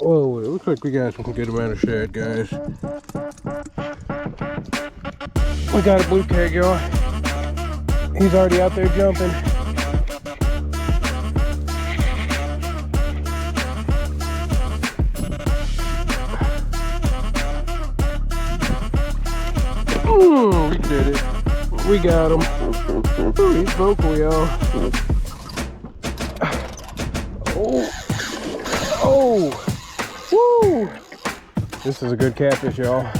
Whoa, it looks like we got some good amount of shad, guys. We got a blue keg, y'all. He's already out there jumping. Ooh, we did it. We got him. Ooh, he's vocal, y'all. Oh, woo! This is a good catfish, y'all.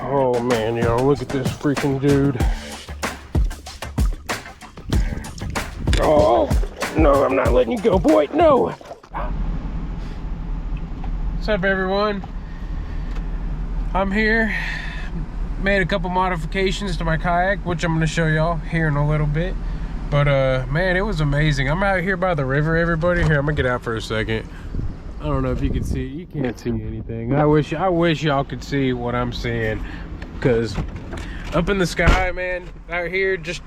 Oh man, y'all, look at this freaking dude. Oh, no, I'm not letting you go, boy, no! What's up, everyone? I'm here. Made a couple modifications to my kayak, which I'm gonna show y'all here in a little bit. But man, it was amazing. I'm out here by the river, everybody. Here, I'm gonna get out for a second. I don't know if you can see. You can't see anything. I wish y'all could see what I'm seeing, because up in the sky, man, out here, just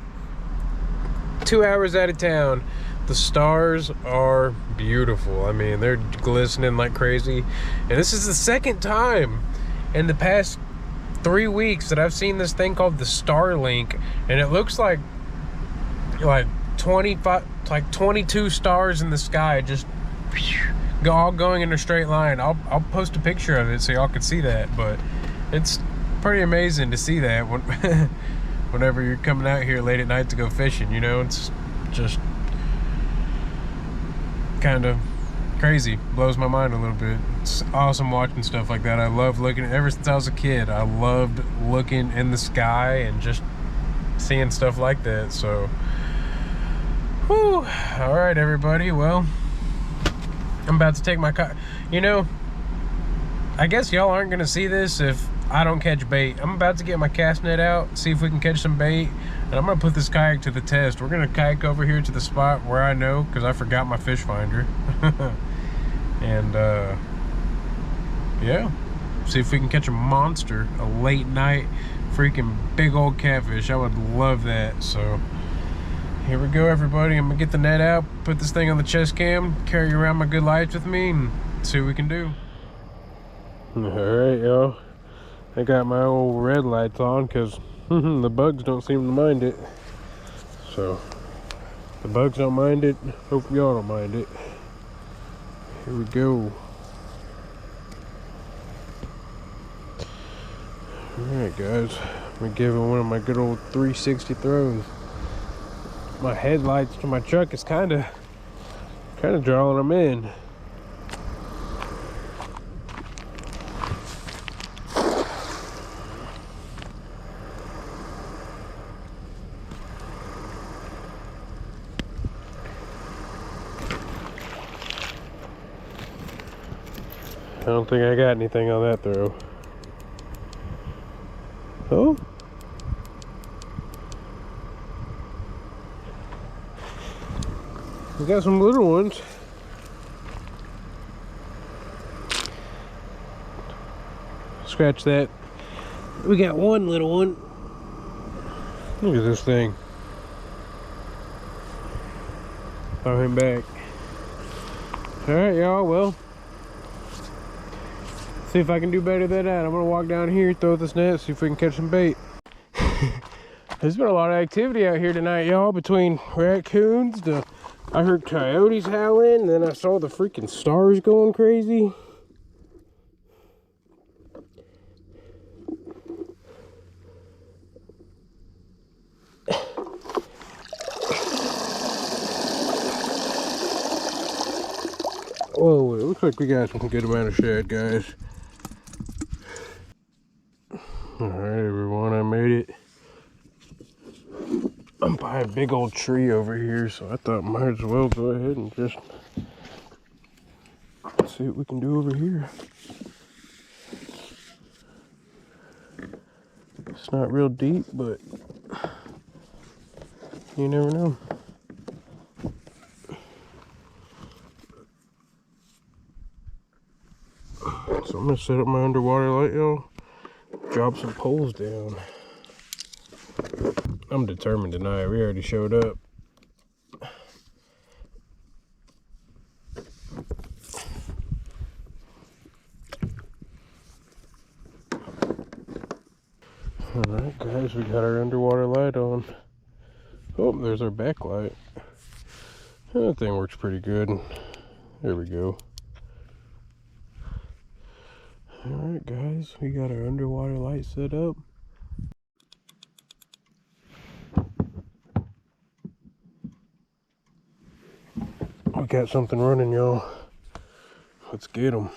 2 hours out of town, the stars are beautiful. I mean, they're glistening like crazy. And this is the second time in the past 3 weeks that I've seen this thing called the Starlink, and it looks like 25, like 22 stars in the sky, just all going in a straight line. I'll post a picture of it so y'all can see that. But it's pretty amazing to see that when, whenever you're coming out here late at night to go fishing. You know, it's just kind of crazy. Blows my mind a little bit. It's awesome watching stuff like that. I love looking, ever since I was a kid, I loved looking in the sky and just seeing stuff like that. So whew. All right, everybody, well, I'm about to take my you know, I guess y'all aren't gonna see this if I don't catch bait. I'm about to get my cast net out, see if we can catch some bait, and I'm gonna put this kayak to the test. We're gonna kayak over here to the spot where I know, because I forgot my fish finder. And yeah, see if we can catch a monster, a late night freaking big old catfish. I would love that. So here we go, everybody. I'm gonna get the net out, put this thing on the chest cam, carry around my good lights with me, and see what we can do. All right, y'all. I got my old red lights on because the bugs don't seem to mind it. So the bugs don't mind it. Hope y'all don't mind it. Here we go. All right, guys. I'm gonna give it one of my good old 360 throws. My headlights to my truck is kind of drawing them in. I don't think I got anything on that throw. Oh. We got some little ones. Scratch that. We got one little one. Look at this thing. Throw him back. Alright, y'all, well, see if I can do better than that. I'm gonna walk down here, throw this net, see if we can catch some bait. There's been a lot of activity out here tonight, y'all, between raccoons, I heard coyotes howling, and then I saw the freaking stars going crazy. Whoa, it looks like we got some good amount of shad, guys. Alright, everyone, I made it. I'm by a big old tree over here, so I thought might as well go ahead and just see what we can do over here. It's not real deep, but you never know. So I'm gonna set up my underwater light, y'all. Drop some poles down. I'm determined tonight. We already showed up. Alright guys, we got our underwater light on. Oh, there's our backlight. That thing works pretty good. There we go. Alright guys, we got our underwater light set up. We got something running, y'all. Let's get them.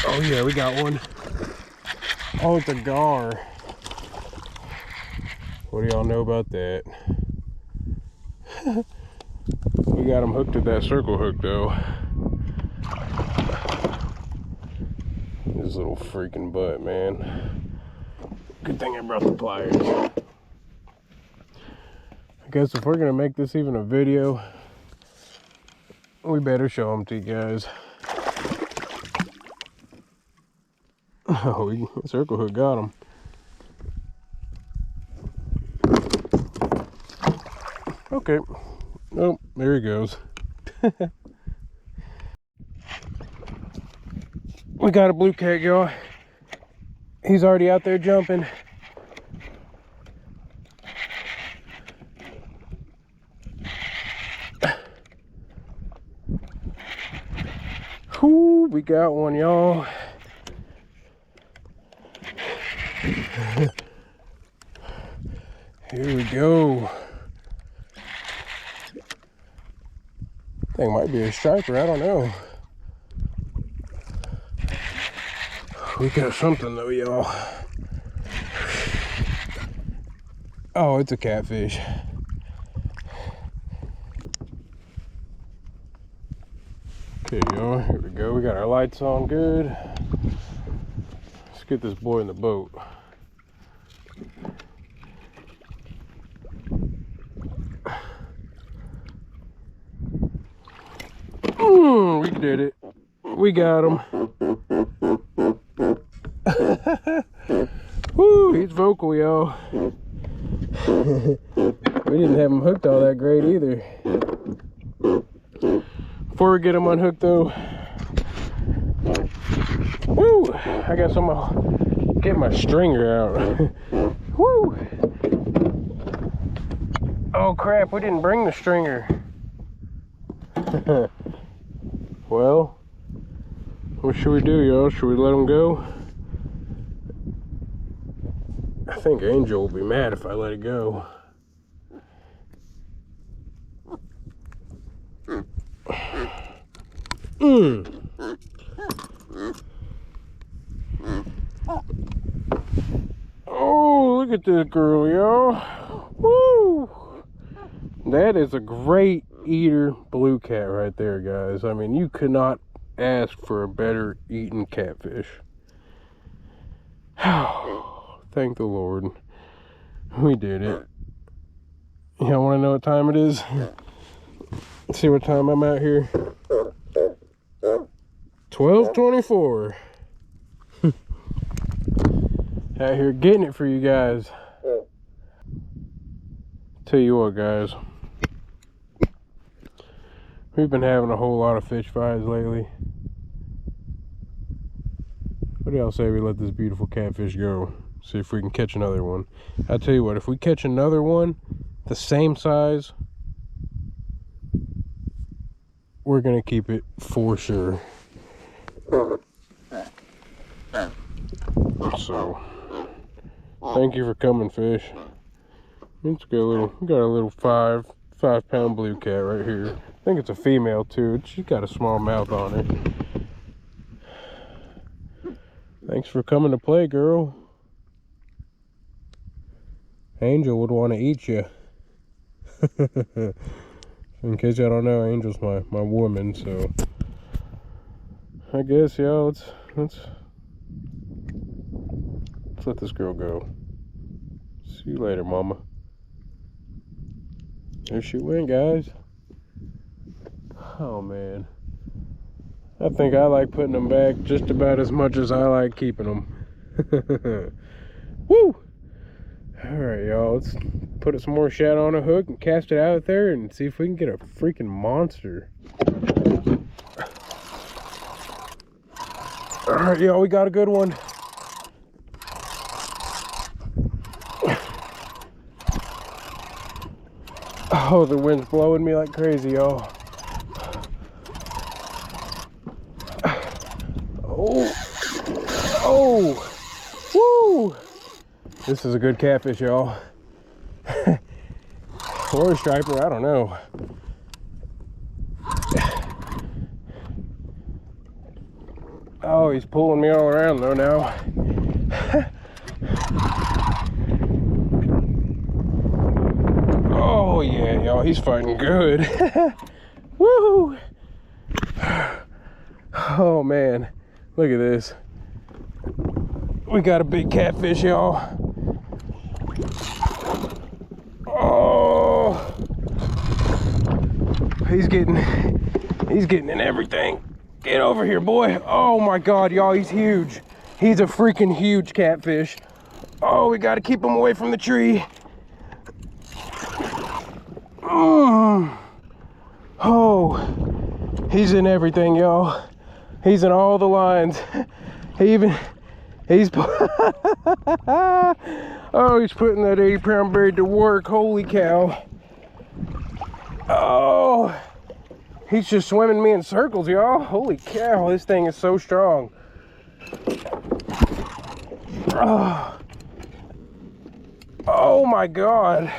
Oh yeah, we got one. Oh, it's a gar. What do y'all know about that? We got them hooked to that circle hook though. His little freaking butt, man. Good thing I brought the pliers. I guess if we're gonna make this even a video, we better show them to you guys. Oh, circle hook got him. Okay. Oh, there he goes. We got a blue cat, y'all. He's already out there jumping. Whoo, we got one, y'all. Here we go. Thing might be a striper, I don't know. We got something though, y'all. Oh, it's a catfish. Okay, y'all, here we go. We got our lights on good. Let's get this boy in the boat. We did it. We got him. Woo, he's vocal, y'all. We didn't have him hooked all that great either. Before we get him unhooked though, woo, I guess I'm gonna get my stringer out. Woo. Oh crap, we didn't bring the stringer. Well, what should we do, y'all? Should we let him go? I think Angel will be mad if I let it go. Oh, look at this girl, y'all. Woo! That is a great eater blue cat right there, guys. I mean, you could not ask for a better eating catfish. Thank the Lord. We did it. Y'all want to know what time it is? Let's see what time I'm out here. 12:24. Out here getting it for you guys. Tell you what, guys. We've been having a whole lot of fish fries lately. What do y'all say we let this beautiful catfish go? See if we can catch another one. I'll tell you what, if we catch another one the same size, we're gonna keep it for sure. So, thank you for coming, fish. Let's go. We got a little 5-pound blue cat right here. I think it's a female too. She's got a small mouth on her. Thanks for coming to play, girl. Angel would want to eat you. In case y'all don't know, Angel's my woman, so I guess, y'all, let's let this girl go. See you later, mama. There she went, guys. Oh man, I think I like putting them back just about as much as I like keeping them. Woo! All right, y'all, let's put some more shad on a hook and cast it out there and see if we can get a freaking monster. All right, y'all, we got a good one. Oh, the wind's blowing me like crazy, y'all. Oh, oh, woo! This is a good catfish, y'all. Or a striper, I don't know. Oh, he's pulling me all around though now. Oh yeah, y'all, he's fighting good. Woo! Oh man, look at this. We got a big catfish, y'all. Oh, he's getting in everything. Get over here, boy. Oh my God, y'all, he's huge. He's a freaking huge catfish. Oh, we gotta keep him away from the tree. Oh, he's in everything, y'all. He's in all the lines. He's oh, he's putting that 80-pound bird to work. Holy cow. Oh, he's just swimming me in circles, y'all. Holy cow, this thing is so strong. Oh, oh my God.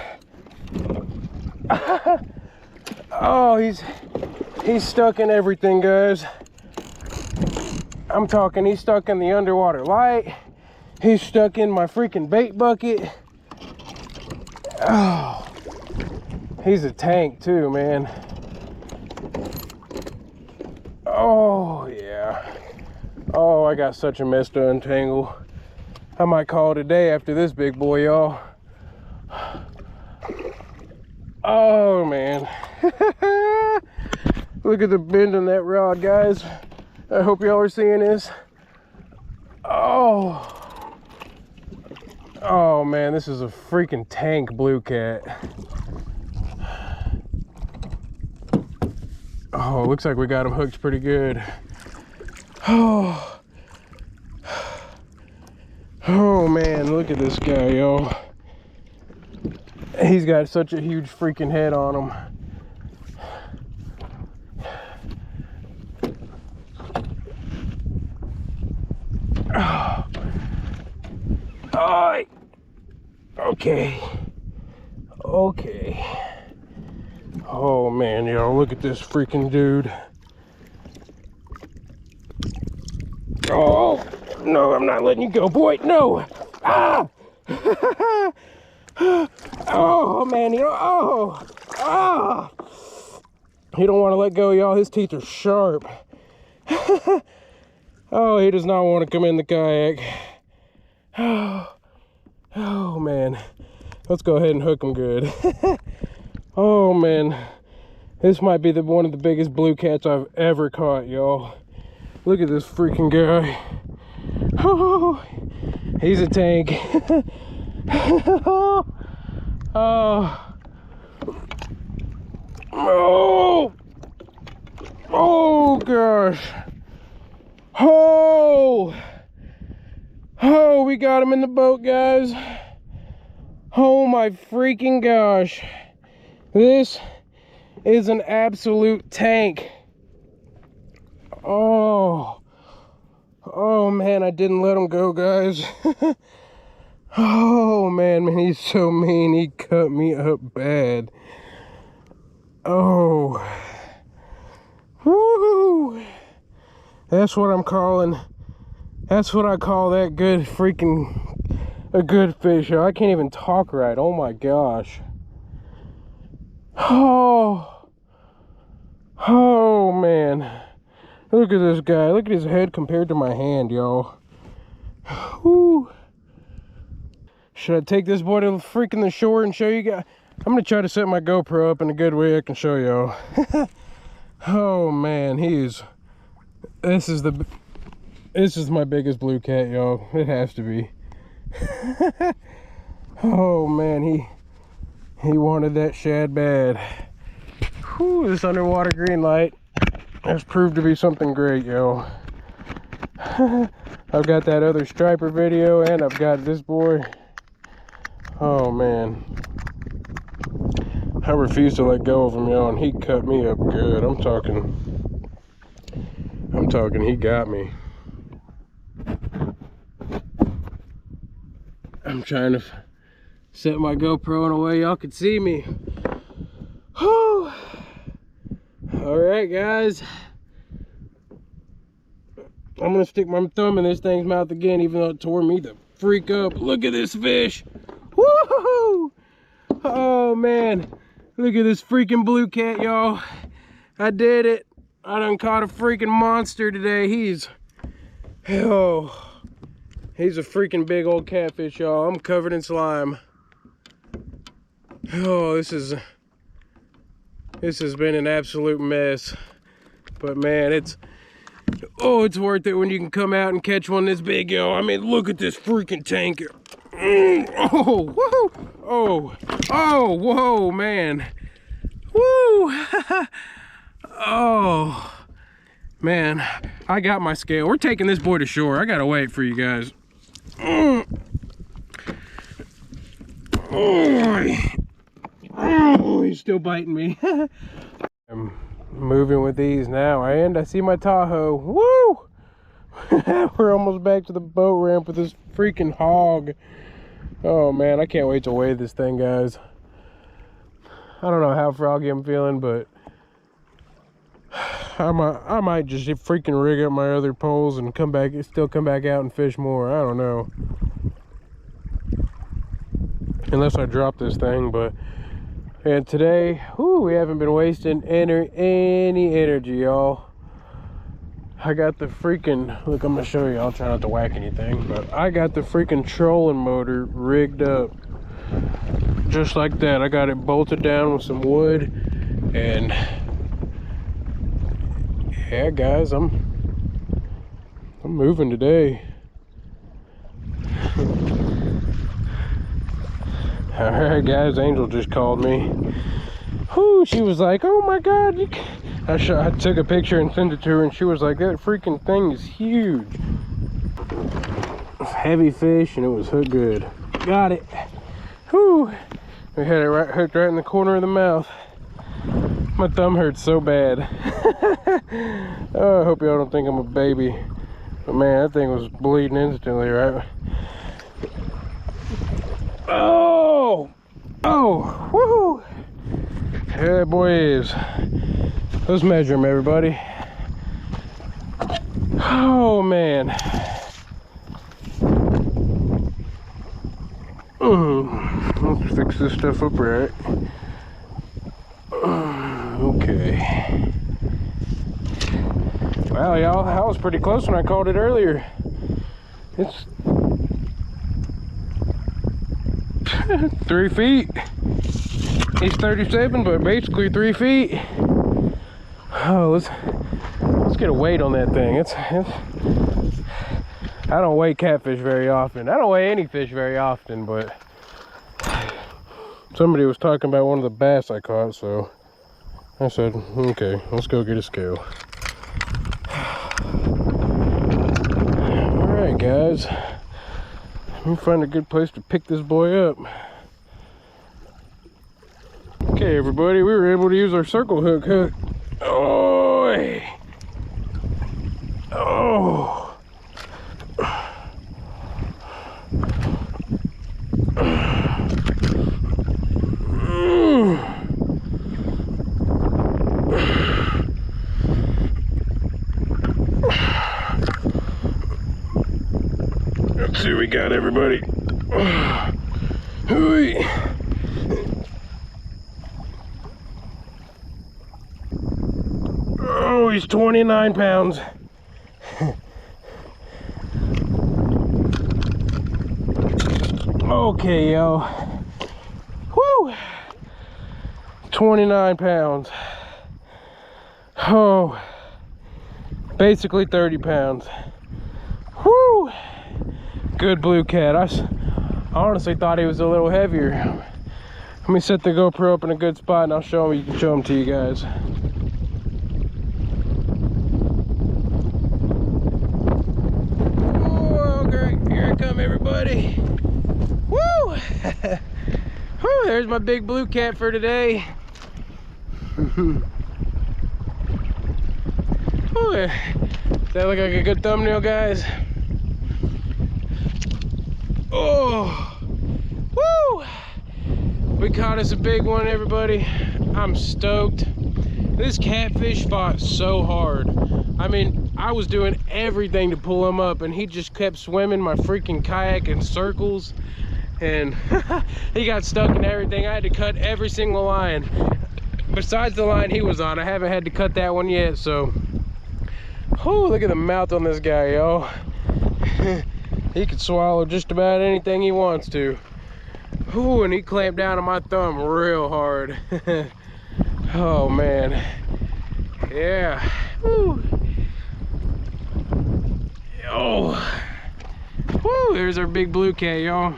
Oh, he's stuck in everything, guys. I'm talking, he's stuck in the underwater light. He's stuck in my freaking bait bucket. Oh, he's a tank too, man. Oh yeah. Oh, I got such a mess to untangle. I might call it a day after this big boy, y'all. Oh man. Look at the bend in that rod, guys. I hope y'all are seeing this. Oh. Oh man, this is a freaking tank blue cat. Oh, looks like we got him hooked pretty good. Oh. Oh man, look at this guy, yo. He's got such a huge freaking head on him. Oh. Oh. Okay. Okay. Oh man, y'all, look at this freaking dude. Oh, no, I'm not letting you go, boy. No. Ah! Oh man, you know, oh, he don't want to let go, y'all. His teeth are sharp. Oh, he does not want to come in the kayak. Oh man, let's go ahead and hook him good. Oh man, this might be one of the biggest blue cats I've ever caught, y'all. Look at this freaking guy. Oh, he's a tank. Oh, oh, oh gosh. Oh, oh, we got him in the boat, guys. Oh my freaking gosh. This is an absolute tank. Oh, oh man, I didn't let him go, guys. Oh man, he's so mean. He cut me up bad. Oh, woo! That's what I'm calling. That's what I call that good freaking a good fish. I can't even talk right. Oh my gosh. Oh, oh man. Look at this guy. Look at his head compared to my hand, y'all. Whew. Should I take this boy to freaking the shore and show you guys? I'm gonna try to set my GoPro up in a good way I can show y'all. Oh man, this is my biggest blue cat, y'all. It has to be. Oh man, He wanted that shad bad. Whew, this underwater green light has proved to be something great, yo. I've got that other striper video and I've got this boy. Oh man, I refuse to let go of him, yo, and he cut me up good. I'm talking, he got me. I'm trying to set my GoPro in a way y'all can see me. Whew. All right, guys. I'm gonna stick my thumb in this thing's mouth again, even though it tore me the freak up. Look at this fish. Woohoo! Oh man, look at this freaking blue cat, y'all. I did it. I done caught a freaking monster today. He's a freaking big old catfish, y'all. I'm covered in slime. Oh, this has been an absolute mess. But man, it's worth it when you can come out and catch one this big, yo. I mean, look at this freaking tank. Oh, whoa. Oh, whoa, man. Woo. Oh, man, I got my scale. We're taking this boy to shore. I gotta wait for you guys. Oh, he's still biting me. I'm moving with these now, and I see my Tahoe. Woo! We're almost back to the boat ramp with this freaking hog. Oh man, I can't wait to weigh this thing, guys. I don't know how froggy I'm feeling, but I might just freaking rig up my other poles and still come back out and fish more. I don't know. Unless I drop this thing, but and today, whoo, we haven't been wasting any energy, y'all. I got the freaking, look, I'm gonna show you, I'll try not to whack anything, but I got the freaking trolling motor rigged up just like that. I got it bolted down with some wood, and yeah, guys, I'm moving today. All right, guys, Angel just called me. Whoo, she was like, oh my God, I took a picture and sent it to her, and she was like, that freaking thing is huge. Heavy fish, and it was hooked good. Got it. Whoo, we had it hooked right in the corner of the mouth. My thumb hurts so bad. Oh, I hope y'all don't think I'm a baby. But man, that thing was bleeding instantly, right? Oh! Oh! Woohoo! There that boy is. Let's measure him, everybody. Oh, man. Let's fix this stuff up right. Okay. Wow, y'all, I was pretty close when I called it earlier. It's 3 feet. He's 37, but basically 3 feet. Oh, let's get a weight on that thing. I don't weigh catfish very often. I don't weigh any fish very often, but somebody was talking about one of the bass I caught, so I said, okay, let's go get a scale. All right, guys. Let me find a good place to pick this boy up. Okay, everybody, we were able to use our circle hook. Oh, oh. Let's see what we got, everybody. Oh, he's 29 pounds. Okay, yo. Woo! 29 pounds. Oh, basically 30 pounds. Woo! Good blue cat. I honestly thought he was a little heavier Let me set the GoPro up in a good spot and I'll show them to you guys. Oh, great. Here I come, everybody. Woo! Whew, there's my big blue cat for today. Whew. Does that look like a good thumbnail, guys? Oh! Woo! We caught us a big one, everybody. I'm stoked. This catfish fought so hard. I mean, I was doing everything to pull him up and he just kept swimming my freaking kayak in circles. And he got stuck in everything. I had to cut every single line. Besides the line he was on, I haven't had to cut that one yet, so. Oh, look at the mouth on this guy, y'all. He could swallow just about anything he wants to. Oh, and he clamped down on my thumb real hard. Oh, man. Yeah. Woo. Oh. Woo, there's our big blue cat, y'all.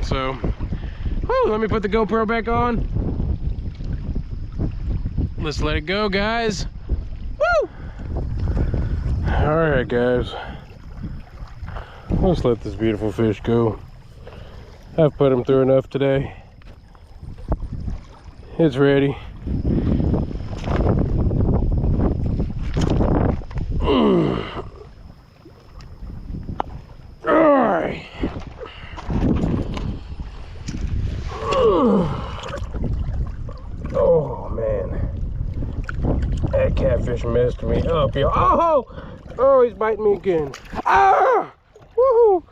So, whew, let me put the GoPro back on. Let's let it go, guys. Woo! All right, guys. Let's let this beautiful fish go. I've put him through enough today. It's ready. Oh man, that catfish messed me up, yo. Oh, he's biting me again. Ah, woohoo!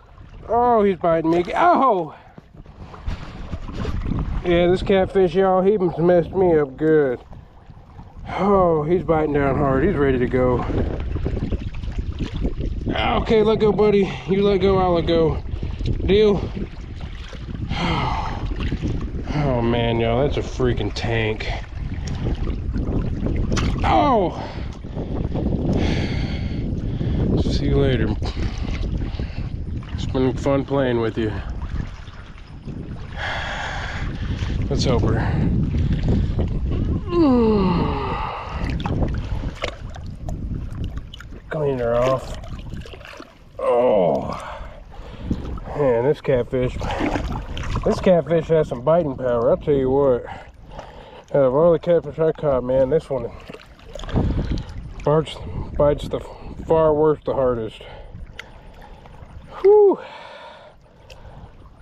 Oh, he's biting me again. Oh, yeah, this catfish, y'all, he messed me up good. Oh, he's biting down hard. He's ready to go. Okay, let go, buddy. You let go, I'll let go. Deal? Oh man, y'all, that's a freaking tank. Oh! See you later. It's been fun playing with you. Let's help her. Clean her off. Oh, man, this catfish has some biting power. I'll tell you what. Out of all the catfish I caught, man, this one bites the far worst, the hardest. Whew.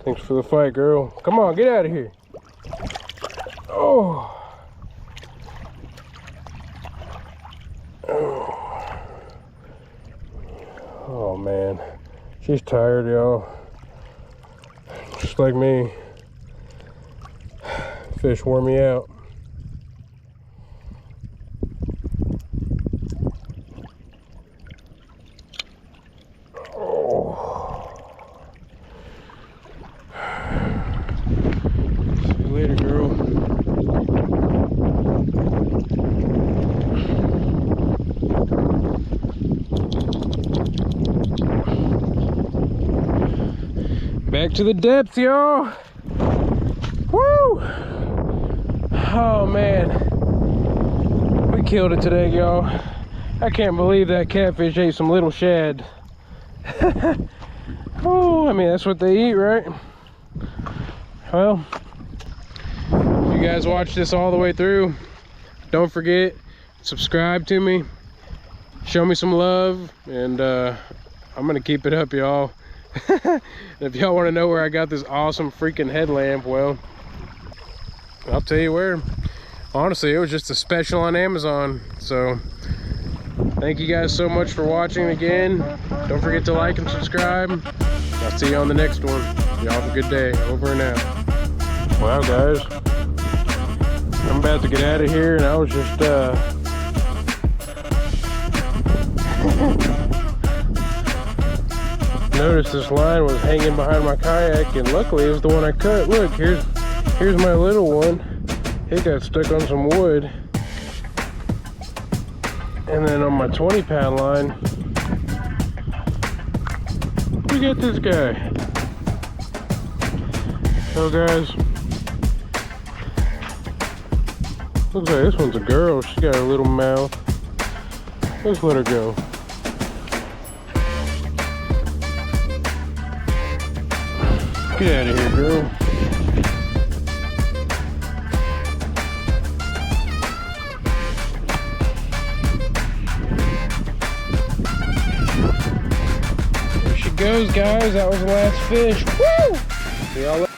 Thanks for the fight, girl. Come on, get out of here. Oh. Oh man, she's tired, y'all. Just like me. Fish wore me out. Oh. See you later, girl. Back to the depths, y'all. Woo! Oh man, we killed it today, y'all. I can't believe that catfish ate some little shad. Oh, I mean, that's what they eat, right? Well, if you guys watch this all the way through, don't forget, subscribe to me, show me some love, and I'm gonna keep it up, y'all. If y'all want to know where I got this awesome freaking headlamp, well, I'll tell you where. Honestly, it was just a special on Amazon. So thank you guys so much for watching again. Don't forget to like and subscribe. I'll see you on the next one. Y'all have a good day. Over and out. Wow, guys, I'm about to get out of here, and I was just noticed this line was hanging behind my kayak, and luckily it was the one I cut. Look, here's my little one. It got stuck on some wood. And then on my 20-pound line, we got this guy. So guys, looks like this one's a girl. She got a little mouth. Let's let her go. Get out of here, girl. There she goes, guys. That was the last fish. Woo! See y'all later.